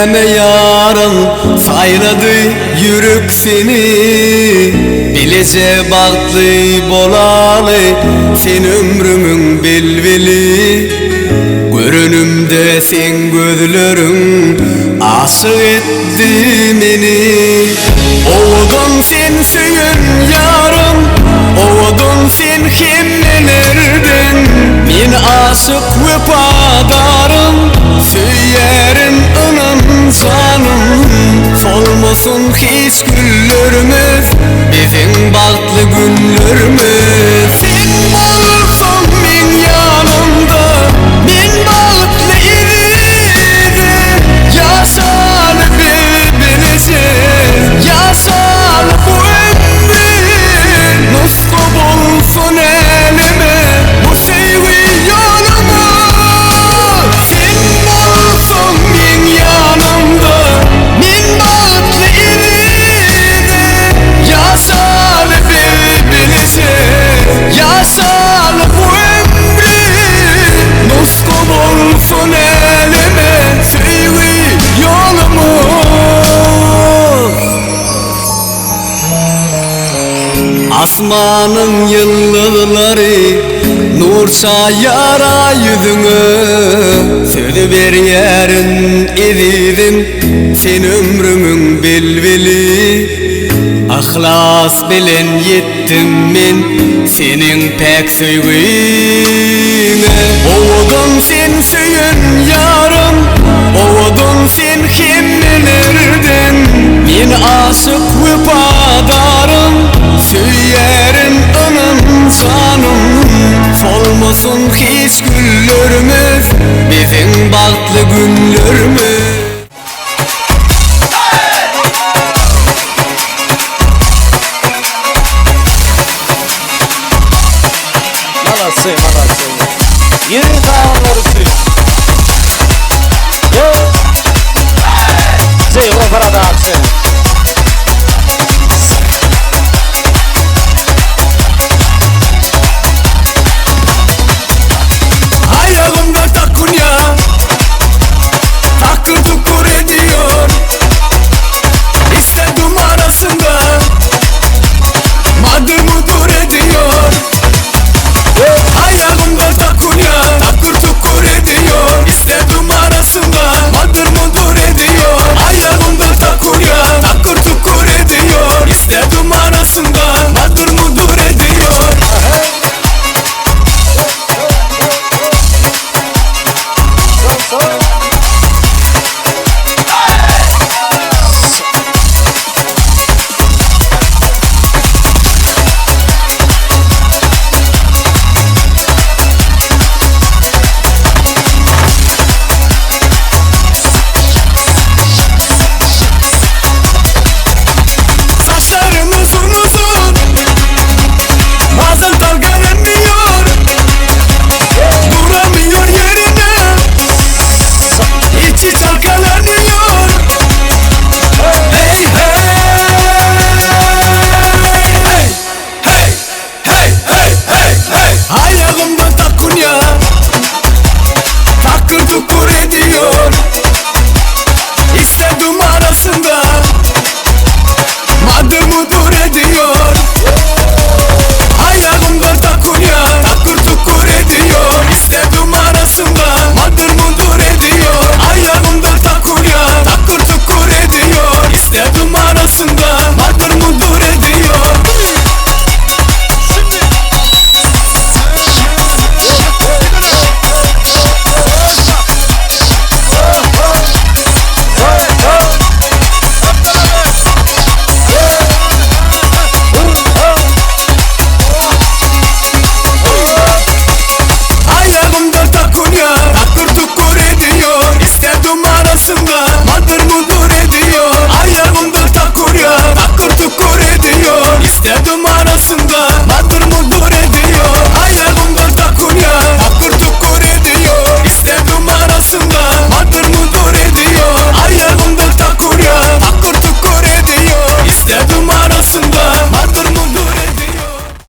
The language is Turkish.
Deme yarın sayladı yürük seni, bilece baktlı bolalı sen ömrümün bilvili. Görünümde sen gözlerin aşık etti beni. Oğudun sen süyün yarım, oğudun sen kimmelerden. Min aşık vefadarım, süyerin ının canım. Solmasın hiç güllerimiz, bizim baktlı günlerimiz. Sen olsun min yanımda, min baktlı iride. Yaşalı birbirimize, yaşalı bu ömrü. Muskub olsun elime, bu sevgi yanıma. Sen olsun min yanımda, min baktlı iride. Yaşalı birbirimize, yaşalı bu ömrü. Muskub olsun elime, sevgi yolumuz. Asmanın yıldızları nur sayara yüzüne. Sözü bir yerin izidin, sen ömrümün bilvili. Ahlas bilen yettim men senin pek sevgine. Oğudun sen süyün yarım, oğudun sen kimmelerden. Min aşık vefadarım, süyerin ının canım. Solmasın hiç güllerimiz, bizim baktlı günlerimiz. Молодцы, молодцы. Юрий